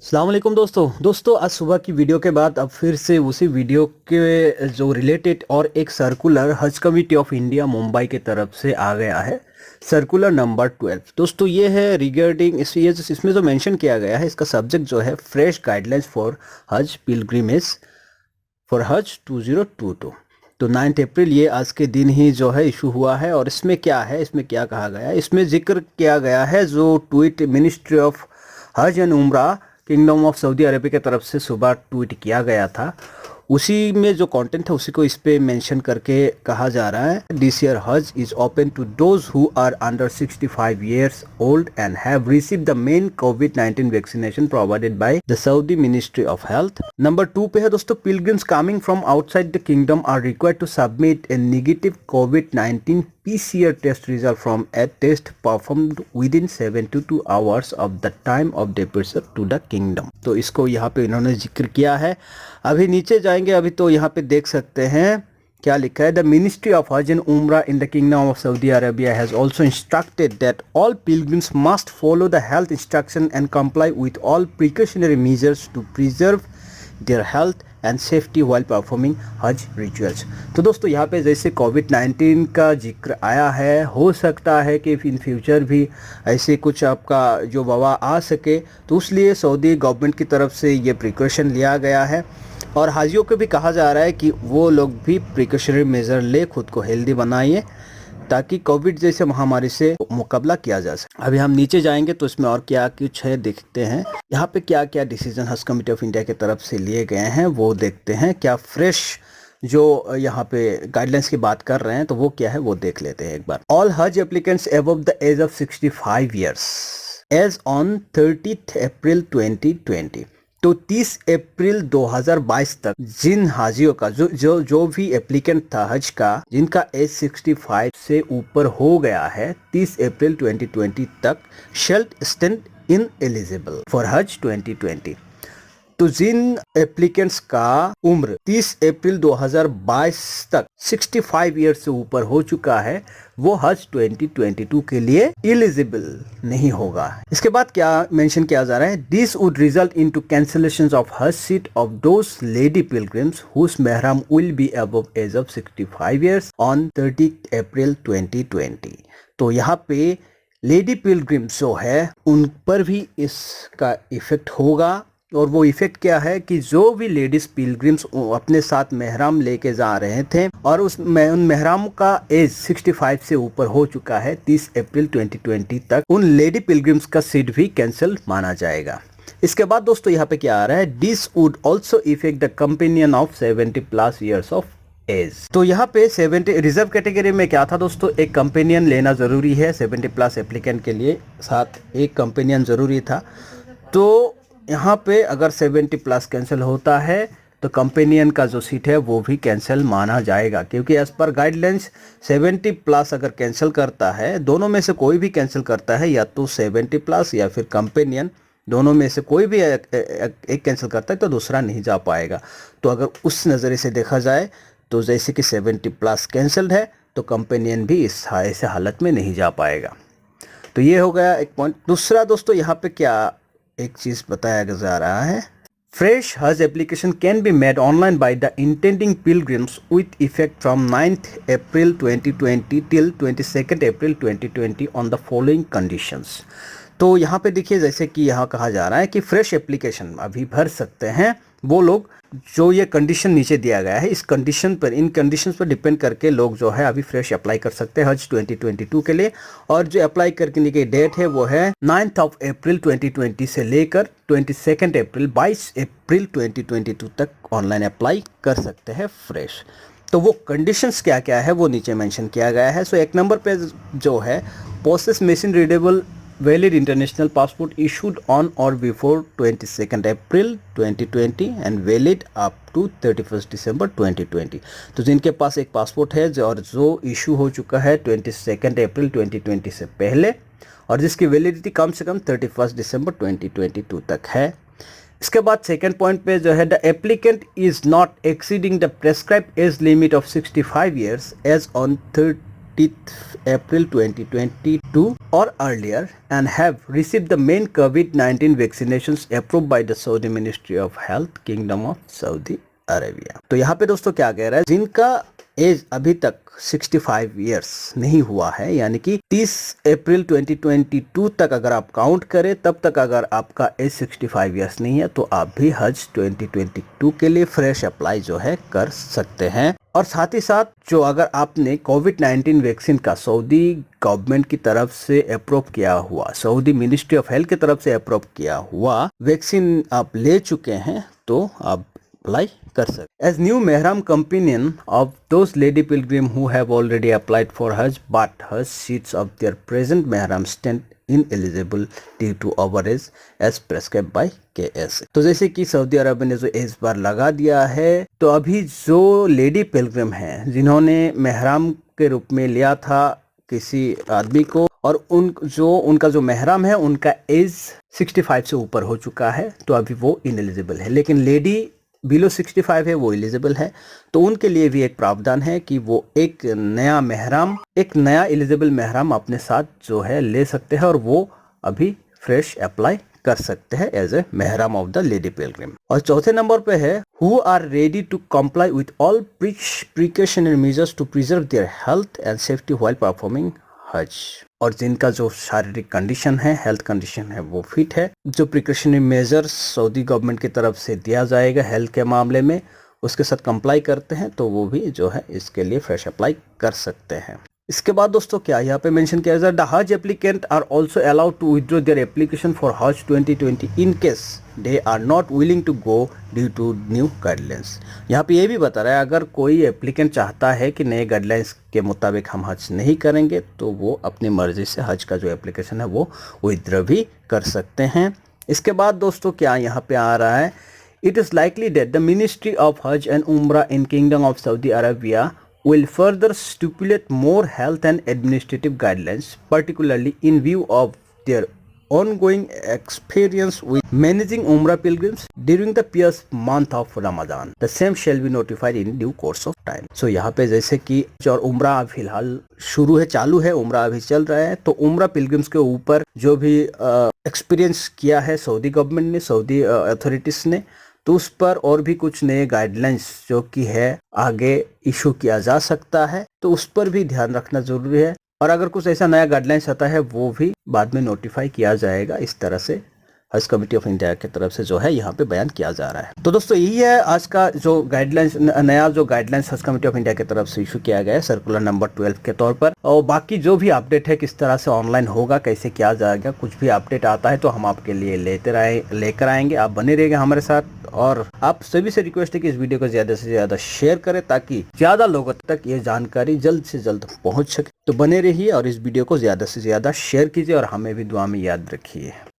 अस्सलाम वालेकुम दोस्तों आज सुबह की वीडियो के बाद अब फिर से उसी वीडियो के जो रिलेटेड और एक सर्कुलर हज कमेटी ऑफ इंडिया मुंबई की तरफ से आ गया है। सर्कुलर नंबर 12 दोस्तों ये है रिगार्डिंग इसमें जो मेंशन किया गया है, इसका सब्जेक्ट जो है फ्रेश गाइडलाइंस फॉर हज पिलग्रिमेज फॉर हज 2022। तो 9 अप्रैल ये आज के दिन ही जो है इशू हुआ है। और इसमें क्या है, इसमें क्या कहा गया है, इसमें जिक्र किया गया है जो tweet ministry of Hajj and उम्रा किंगडम ऑफ सऊदी अरेबिया की तरफ से सुबह ट्वीट किया गया था, उसी में जो कंटेंट है उसी को इस पे मेंशन करके कहा जा रहा है। This year Hajj is open to those who are under 65 years old and have received the main COVID-19 vaccination provided by the Saudi Ministry of Health। Number 2 पे है दोस्तों, pilgrims coming from outside the kingdom are required to submit a negative COVID-19 PCR test result from a test performed within 72 hours of the time of departure to the kingdom। तो इसको यहाँ पे इन्होंने जिक्र किया है। अभी नीचे जाएंगे, अभी तो यहाँ पे देख सकते हैं क्या लिखा है। The ministry of Hajj and Umrah in the kingdom of Saudi Arabia has also instructed that all pilgrims must follow the health instruction and comply with all precautionary measures to preserve their health and safety while performing Hajj rituals. तो दोस्तों यहाँ पे जैसे कोविड-19 का जिक्र आया है, हो सकता है कि इन फ्यूचर भी ऐसे कुछ आपका जो वबा आ सके, तो इसलिए सऊदी गवर्नमेंट की तरफ से ये प्रिकॉशन लिया गया है। और हाजियों को भी कहा जा रहा है कि वो लोग भी प्रिकॉशनरी मेजर ले, खुद को हेल्दी बनाइए ताकि कोविड जैसे महामारी से मुकाबला किया जा सके। अभी हम नीचे जाएंगे तो इसमें और क्या कुछ है देखते हैं। यहाँ पे क्या क्या डिसीजन हज कमेटी ऑफ इंडिया की तरफ से लिए गए हैं वो देखते हैं। क्या फ्रेश जो यहाँ पे गाइडलाइंस की बात कर रहे हैं तो वो क्या है वो देख लेते हैं एक बार। All Hajj applicants above the age of 65 years age on 30 April 2020। तो 30 अप्रैल 2022 तक जिन हाजियों का जो भी एप्लीकेंट था हज का, जिनका एज 65 से ऊपर हो गया है 30 अप्रैल 2020 तक, shall stand ineligible for Hajj 2020। तो जिन एप्लीकेंट्स का उम्र 30 अप्रैल 2022 तक 65 ईयर्स से ऊपर हो चुका है, वो हज 2022 के लिए एलिजिबल नहीं होगा। इसके बाद क्या मेंशन किया जा रहा है, this would result into cancellations of Haj seat of those lady pilgrims whose मेहराम will be above age of 65 years on 30 April 2020। तो यहाँ पे लेडी पिलग्रिम्स जो है उन पर भी इसका इफेक्ट होगा। और वो इफेक्ट क्या है कि जो भी लेडीज पिलग्रिम्स अपने साथ मेहराम लेके जा रहे थे और उन मेहराम का एज 65 से ऊपर हो चुका है 30 अप्रैल 2020 तक, उन लेडी पिलग्रिम्स का सीट भी कैंसिल माना जाएगा। इसके बाद दोस्तों यहाँ पे क्या आ रहा है, this would also affect the companion of 70+ years of age. तो यहाँ पे 70 रिजर्व कैटेगरी में क्या था दोस्तों, एक कंपेनियन लेना जरूरी है। 70+ एप्लीकेंट के लिए साथ एक कंपेनियन जरूरी था। तो यहाँ पे अगर 70+ कैंसिल होता है तो कंपेनियन का जो सीट है वो भी कैंसिल माना जाएगा, क्योंकि एज पर गाइडलाइंस 70+ अगर कैंसिल करता है, दोनों में से कोई भी कैंसिल करता है, या तो 70+ या फिर कंपेनियन, दोनों में से कोई भी एक कैंसिल करता है तो दूसरा नहीं जा पाएगा। तो अगर उस नज़रिए से देखा जाए तो जैसे कि 70+ कैंसिल्ड है तो कंपेनियन भी इस ऐसे हालत में नहीं जा पाएगा। तो ये हो गया एक पॉइंट। दूसरा दोस्तों यहाँ पे क्या एक चीज़ बताया जा रहा है, फ्रेश हज application can be made online by the intending pilgrims with effect from 9 April 2020 till 22 April 2020 on the following conditions. तो यहाँ पे देखिए, जैसे कि यहाँ कहा जा रहा है कि फ्रेश एप्लीकेशन अभी भर सकते हैं वो लोग, जो ये कंडीशन नीचे दिया गया है इस कंडीशन पर, इन कंडीशंस पर डिपेंड करके लोग जो है अभी फ्रेश अप्लाई कर सकते हैं हज 2022 के लिए। और जो अप्लाई करने की डेट है वो है 9 अप्रैल 2020 से लेकर 22 अप्रैल 22 अप्रैल 2022 तक ऑनलाइन अप्लाई कर सकते हैं फ्रेश। तो वो कंडीशंस क्या क्या है वो नीचे मेंशन किया गया है। सो एक नंबर पे जो है, possess machine readable valid international passport issued on or before 22 April 2020 and valid up to 31 December 2020। तो जिनके पास एक पासपोर्ट है और जो इशू हो चुका है 22 अप्रैल 2020 से पहले, और जिसकी वैलिडिटी कम से कम 31 दिसंबर 2022 तक है। इसके बाद सेकेंड पॉइंट पे जो है, the applicant is not exceeding the prescribe age limit of 65 years age on 30 20th April 2022 or earlier and have received the main COVID-19 vaccinations approved by the Saudi Ministry of Health, Kingdom of Saudi Arabia। तो यहाँ पे दोस्तों क्या कह रहा है, जिनका as अभी तक 65 इयर्स नहीं हुआ है, यानी कि 30 अप्रैल 2022 तक अगर आप काउंट करें, तब तक अगर आपका एज 65 इयर्स नहीं है तो आप भी हज 2022 के लिए फ्रेश अप्लाई जो है कर सकते हैं। और साथ ही साथ जो अगर आपने कोविड-19 वैक्सीन का सऊदी गवर्नमेंट की तरफ से अप्रूव किया हुआ, सऊदी मिनिस्ट्री ऑफ हेल्थ की तरफ से अप्रूव किया हुआ वैक्सीन आप ले चुके हैं तो आप अप्लाई कर सकते। As new Mehram companion of those lady pilgrim who have already applied for Hajj but Hajj seats of their present Mehram stand ineligible due to overage as prescribed by KSA। तो जैसे कि Saudi अरब ने जो इस बार लगा दिया है, तो अभी जो लेडी पिलग्रिम हैं जिन्होंने मेहराम के रूप में लिया था किसी आदमी को, और उनका जो मेहराम है उनका एज 65 से ऊपर हो चुका है, तो अभी वो इनएलिजिबल है। लेकिन लेडी बिलो 65 है, वो एलिजिबल है, तो उनके लिए भी एक प्रावधान है कि वो एक नया एलिजिबल मेहराम अपने साथ जो है ले सकते हैं और वो अभी फ्रेश अप्लाई कर सकते हैं एज ए मेहराम ऑफ द लेडी पिलग्रिम। और चौथे नंबर पे है who are ready to comply with all precautionary measures to preserve their health and safety while performing Haj. और जिनका जो शारीरिक कंडीशन है, हेल्थ कंडीशन है, वो फिट है, जो प्रिकॉशनरी मेजर्स सऊदी गवर्नमेंट की तरफ से दिया जाएगा हेल्थ के मामले में, उसके साथ कंप्लाई करते हैं तो वो भी जो है इसके लिए फ्रेश अप्लाई कर सकते हैं। इसके बाद दोस्तों क्या यहाँ पे मेंशन किया जाए, the Hajj applicant are also allowed to withdraw their application for Hajj 2020 in case they are not willing to go due to new guidelines. यहाँ पे ये भी बता रहा है अगर कोई एप्लीकेंट चाहता है कि नए गाइडलाइंस के मुताबिक हम हज नहीं करेंगे तो वो अपनी मर्जी से हज का जो एप्लीकेशन है वो विथड्रॉ भी कर सकते हैं। इसके बाद दोस्तों क्या यहाँ पे आ रहा है, it is likely that the ministry of Hajj and Umrah in kingdom of Saudi Arabia will further stipulate more health and administrative guidelines, particularly in view of their ongoing experience with managing Umrah pilgrims during the pious month of Ramadan. The same shall be notified in due course of time. So यहाँ पे जैसे कि और उम्रा फिलहाल चालू है, उम्रा अभी चल रहा है, तो उम्रा पिलग्रिम्स के ऊपर जो भी एक्सपीरियंस किया है सऊदी गवर्नमेंट ने, सऊदी अथॉरिटीज ने, तो उस पर और भी कुछ नए गाइडलाइंस जो कि है आगे इशू किया जा सकता है, तो उस पर भी ध्यान रखना जरूरी है। और अगर कुछ ऐसा नया गाइडलाइंस आता है वो भी बाद में नोटिफाई किया जाएगा। इस तरह से हज कमेटी ऑफ इंडिया की तरफ से जो है यहाँ पे बयान किया जा रहा है। तो दोस्तों यही है आज का जो गाइडलाइंस, नया जो गाइडलाइंस हज कमेटी ऑफ इंडिया की तरफ से इशू किया गया है सर्कुलर नंबर 12 के तौर पर। और बाकी जो भी अपडेट है किस तरह से ऑनलाइन होगा, कैसे किया जाएगा, कुछ भी अपडेट आता है तो हम आपके लिए लेकर आएंगे। आप बने रहिएगा हमारे साथ, और आप सभी से रिक्वेस्ट है कि इस वीडियो को ज्यादा से ज्यादा शेयर करें ताकि ज्यादा लोगों तक ये जानकारी जल्द से जल्द पहुंच सके। तो बने रहिए और इस वीडियो को ज्यादा से ज्यादा शेयर कीजिए और हमें भी दुआ में याद रखिए।